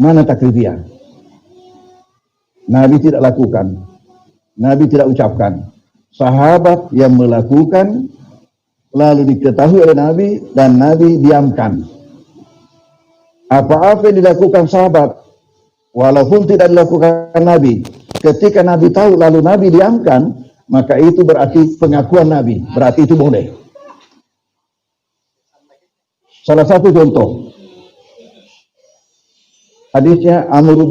Mana takririah? Nabi tidak lakukan, Nabi tidak ucapkan. Sahabat yang melakukan, lalu diketahui oleh Nabi, dan Nabi diamkan. Apa-apa yang dilakukan sahabat, walaupun tidak dilakukan Nabi, ketika Nabi tahu lalu Nabi diamkan, maka itu berarti pengakuan Nabi, berarti itu boleh. Salah satu contoh, hadisnya Amr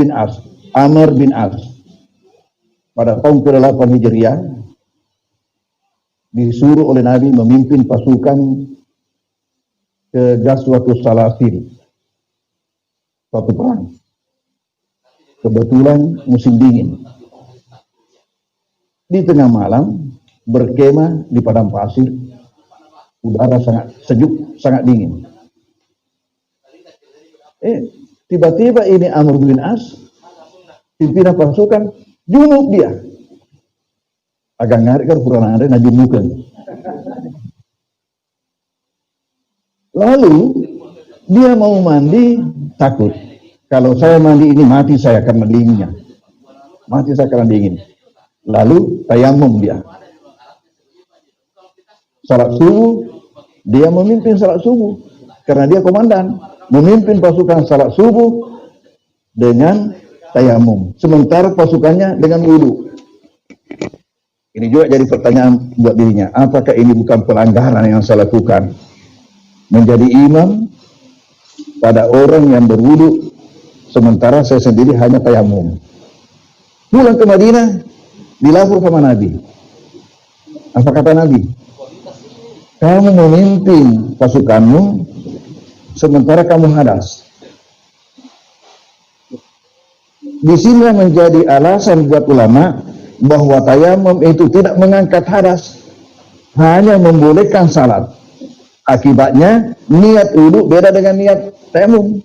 bin As pada tahun ke-8 Hijriah disuruh oleh Nabi memimpin pasukan ke Ghazwatus Salasil, suatu perang. Kebetulan musim dingin. Di tengah malam berkemah di padang pasir, udara sangat sejuk, sangat dingin. Tiba-tiba ini Amr bin As, pimpinan pasukan, junub dia. Agak ngarik kan kurang ada najib bukan. Lalu dia mau mandi, takut. Kalau saya mandi ini mati saya karena dinginnya. Mati saya karena dingin. Lalu tayamum dia. Salat subuh, dia memimpin salat subuh. Karena dia komandan. Memimpin pasukan salat subuh dengan tayamum. Sementara pasukannya dengan wudu. Ini juga jadi pertanyaan buat dirinya. Apakah ini bukan pelanggaran yang saya lakukan? Menjadi imam pada orang yang berwudu, sementara saya sendiri hanya tayamum. Pulang ke Madinah, dilapor sama Nabi. Apa kata Nabi? Kamu memimpin pasukanmu, sementara kamu hadas. Di sini menjadi alasan buat ulama bahwa tayamum itu tidak mengangkat hadas, hanya membolehkan salat. Akibatnya niat wudu beda dengan niat tayamum.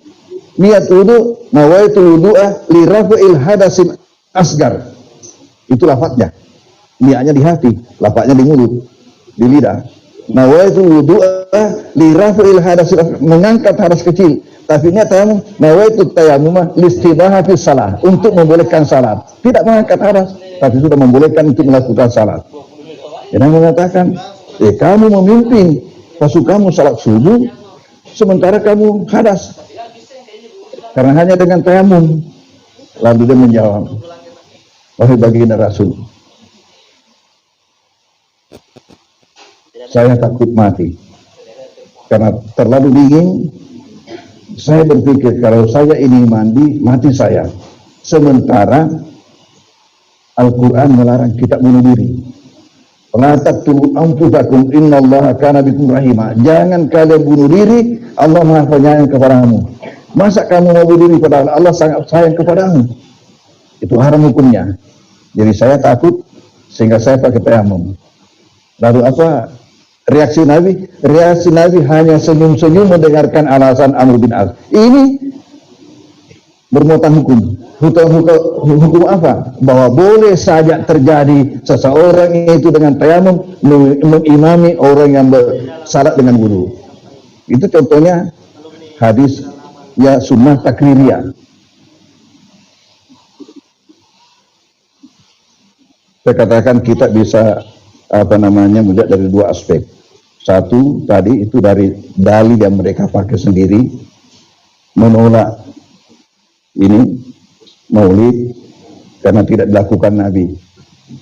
Niat wudu, nawaitu wudu'ah li raf'il hadasin asgar. Itu lafadznya. Niatnya di hati, lafadznya di mulut, di lidah. Nawaitu wudu'ah li raf'il hadasin asgar, mengangkat hadas kecil. Tapi niat tayamum, nawaitu tayammum listibahati salah, untuk membolehkan salat. Tidak mengangkat hadas, tapi sudah membolehkan untuk melakukan salat. Yang mengatakan, kamu memimpin pasukanmu salat subuh, sementara kamu hadas. Karena hanya dengan tayamum. Lalu dia menjawab, wahai baginda Rasul, saya takut mati. Karena terlalu dingin, saya berpikir kalau saya ini mandi, mati saya. Sementara Al-Quran melarang kita bunuh diri. La taqtulu anfusakum innallaha kana bikum rahima. Jangan kalian bunuh diri, Allah Maha Penyayang kepadamu. Masa kamu mau bunuh diri, padahal Allah sangat sayang kepadamu? Itu haram hukumnya. Jadi saya takut sehingga saya pakai tayamum. Lalu apa reaksi Nabi? Reaksi Nabi hanya senyum-senyum mendengarkan alasan Amr bin As. Ini bermuatan hukum. Hukum apa? Bahwa boleh saja terjadi seseorang itu dengan tayamum mengimami orang yang bersalat dengan wudu. Itu contohnya hadis ya sunnah takririyah. Saya katakan kita bisa melihat dari dua aspek. Satu tadi itu dari dalil yang mereka pakai sendiri, menolak ini maulid karena tidak dilakukan Nabi.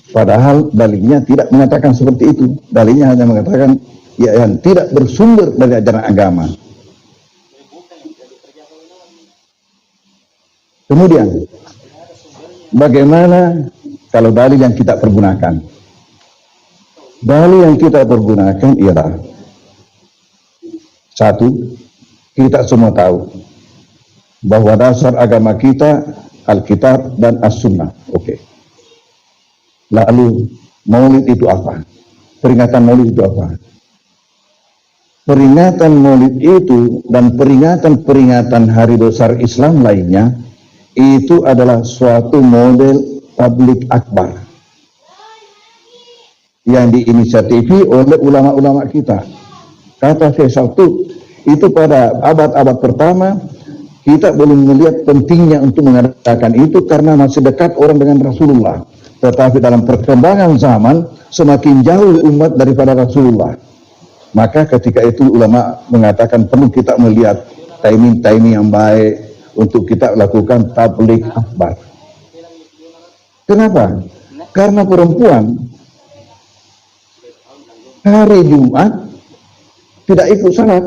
Padahal dalilnya tidak mengatakan seperti itu. Dalilnya hanya mengatakan yang tidak bersumber dari ajaran agama. Kemudian bagaimana kalau dalil yang kita pergunakan? Dalil yang kita pergunakan ialah satu, kita semua tahu bahwa dasar agama kita Alkitab dan As-Sunnah. Oke. Lalu maulid itu apa? Peringatan maulid itu apa? Peringatan maulid itu dan peringatan hari besar Islam lainnya itu adalah suatu model tabligh akbar yang diinisiatifi oleh ulama-ulama kita. Kata Syekh Saltut, itu pada abad-abad pertama kita belum melihat pentingnya untuk mengadakan itu karena masih dekat orang dengan Rasulullah. Tetapi dalam perkembangan zaman semakin jauh umat daripada Rasulullah. Maka ketika itu ulama mengatakan perlu kita melihat timing yang baik untuk kita lakukan tabligh akbar. Kenapa? Karena perempuan hari Jumat tidak ikut salat,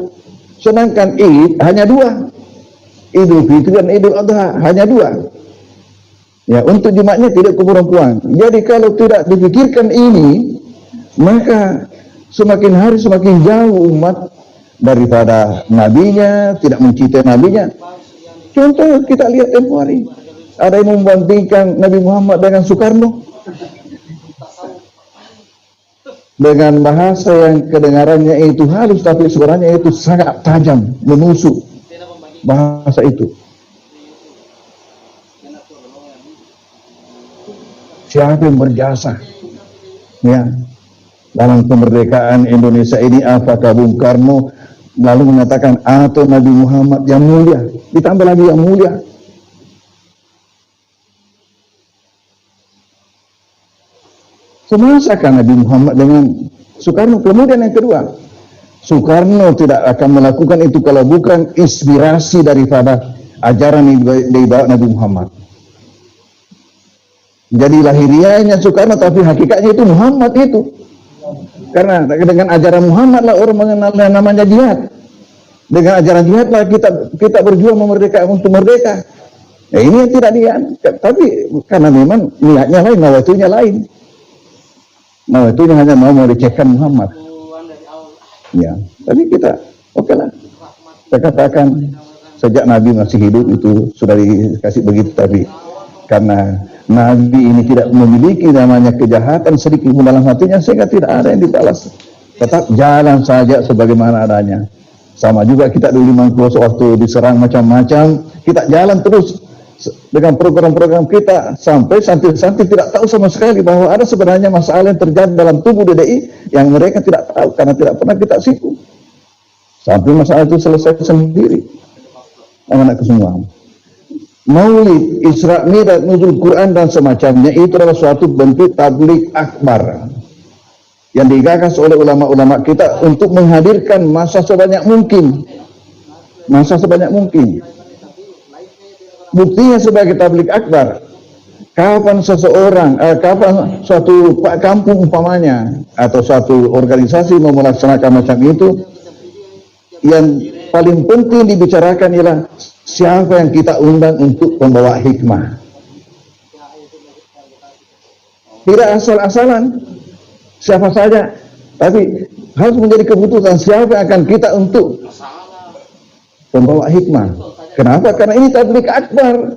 sedangkan Id hanya 2. Idul Fitri dan Idul Adha hanya 2. Ya, untuk Jumatnya tidak ke perempuan. Jadi kalau tidak dipikirkan ini, maka semakin hari semakin jauh umat daripada nabinya, tidak mencintai nabinya. Contoh kita lihat tempoh hari, ada yang membandingkan Nabi Muhammad dengan Soekarno dengan bahasa yang kedengarannya itu halus, tapi sebenarnya itu sangat tajam, menusuk bahasa itu. Siapa yang berjasa ya dalam kemerdekaan Indonesia ini? Apakah Bung Karno lalu mengatakan atau Nabi Muhammad yang mulia, ditambah lagi yang mulia? Semasakan Nabi Muhammad dengan Soekarno? Kemudian yang kedua, Soekarno tidak akan melakukan itu kalau bukan inspirasi daripada ajaran yang dibawa Nabi Muhammad. Jadi lahiriahnya Soekarno, tapi hakikatnya itu Muhammad itu. Karena dengan ajaran Muhammad lah orang mengenal yang namanya jihad. Dengan ajaran jihad lah kita berjuang memerdeka untuk merdeka. Ya, ini yang tidak tapi karena memang niatnya lain, nawaitunya lain. Nawaitunya hanya mau melecehkan Muhammad. Ya, tapi kita oke lah. Saya katakan sejak Nabi masih hidup itu sudah dikasih begitu, tapi karena Nabi ini tidak memiliki namanya kejahatan sedikit pun dalam hatinya, sehingga tidak ada yang dibalas. Tetap jalan saja sebagaimana adanya. Sama juga kita dulu di Mangkuas waktu diserang macam-macam, kita jalan terus dengan program-program kita sampai santri-santri tidak tahu sama sekali bahwa ada sebenarnya masalah yang terjadi dalam tubuh DDI yang mereka tidak tahu karena tidak pernah kita siku. Sampai masalah itu selesai sendiri. Anak-anak semua. Maulid, Isra Mi'raj, nuzul Quran dan semacamnya itu adalah suatu bentuk tabligh akbar yang digagas oleh ulama-ulama kita untuk menghadirkan masa sebanyak mungkin. Buktinya sebagai tabligh akbar, kapan seseorang, kapan suatu kampung umpamanya atau suatu organisasi mau melaksanakan macam itu, yang paling penting dibicarakan ialah siapa yang kita undang untuk pembawa hikmah. Tidak asal-asalan, siapa saja, tapi harus menjadi keputusan siapa yang akan kita untuk pembawa hikmah. Kenapa? Karena ini tabligh akbar.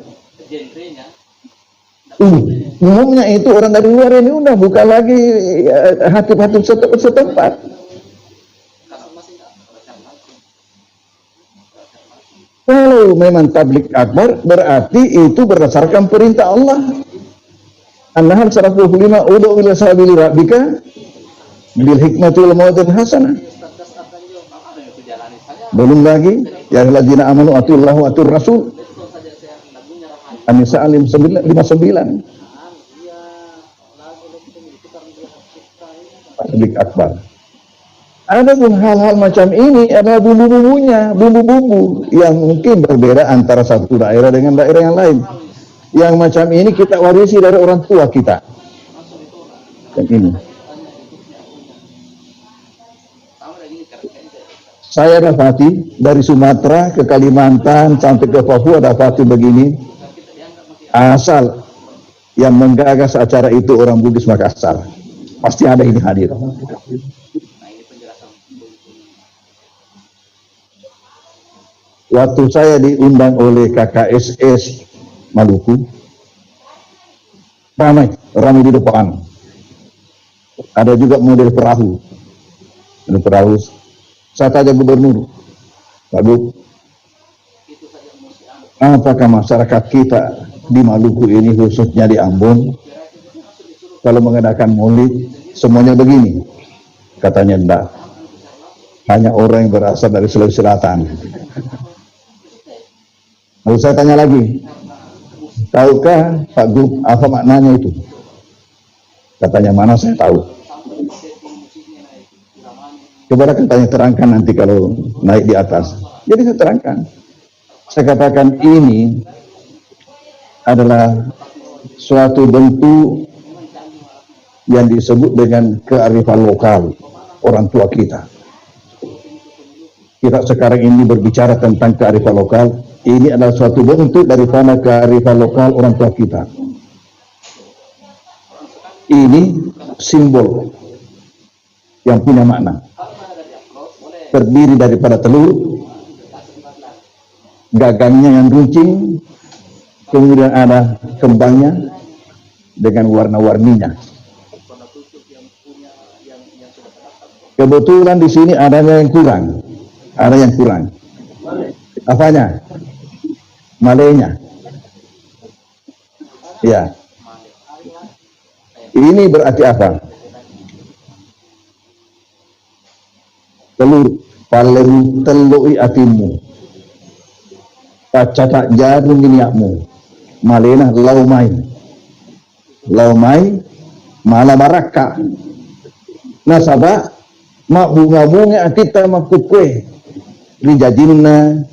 Umumnya itu orang dari luar ini undang, bukan lagi hatib-hatib setempat. Kalau memang tabligh akbar berarti itu berdasarkan perintah Allah. An-Nahl 125, ud'u ila sabili rabbika bil hikmati wal mau'izatil hasanah. Belum lagi ya alladzina amanu atiullahu wa atur rasul. An-Nisa 59. Tabligh akbar. Ada pun hal-hal macam ini adalah bumbu-bumbunya, bumbu-bumbu yang mungkin berbeda antara satu daerah dengan daerah yang lain. Yang macam ini kita warisi dari orang tua kita. Dan ini. Saya dapati dari Sumatera ke Kalimantan sampai ke Papua dapati begini. Asal yang menggagas acara itu orang Bugis Makassar. Pasti ada ini hadir. Waktu saya diundang oleh KKSS Maluku, ramai di depan. Ada juga model perahu. Saya tanya gubernur, Pak Bu, apakah masyarakat kita di Maluku ini khususnya di Ambon, kalau mengadakan maulid semuanya begini? Katanya enggak. Hanya orang yang berasal dari Sulawesi Selatan. Lalu saya tanya lagi, tahukah Pak Gub apa maknanya itu? Katanya, mana saya tahu. Coba katanya terangkan nanti kalau naik di atas. Jadi saya terangkan. Saya katakan ini adalah suatu bentuk yang disebut dengan kearifan lokal orang tua kita. Kita sekarang ini berbicara tentang kearifan lokal. Ini adalah suatu bentuk daripada kearifan lokal orang tua kita. Ini simbol yang punya makna. Terdiri daripada telur, gagangnya yang runcing, kemudian ada kembangnya dengan warna-warninya. Kebetulan di sini adanya yang kurang. Ada yang kurang. Apanya? Malainya. Ya. Ini berarti apa? Telur. Palemu telui atimu. Pacatak jarum giniakmu. Malena laumai. Laumai malabaraka. Nasabah mak bunga-bunga kita makukwe. Rijajinna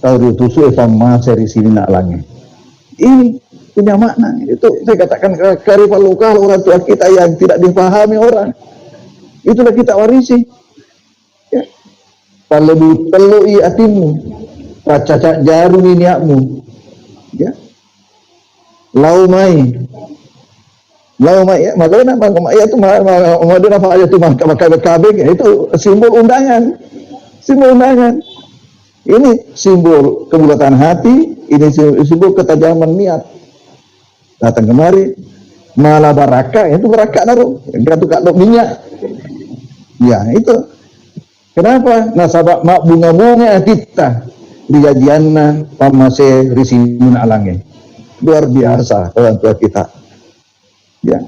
tahu tusu sama seri sini nak langit. Ini punya makna. Itu saya katakan kearifan lokal orang tua kita yang tidak dipahami orang. Itulah kita warisi. Ya. Kalau telui atimu, pacacat jarum niatmu. Ya. Laumai ya, makanya ya itu makanya apa aja itu kabeh itu simbol undangan. Simbol undangan. Ini simbol kebulatan hati, ini simbol ketajaman niat. Datang kemari, malah baraka, itu baraka naruh, gantuk minyak. Ya, itu. Kenapa? Nasabak mak bunga-bunga kita dijajianna pamase risimun alange. Luar biasa orang tua kita. Ya.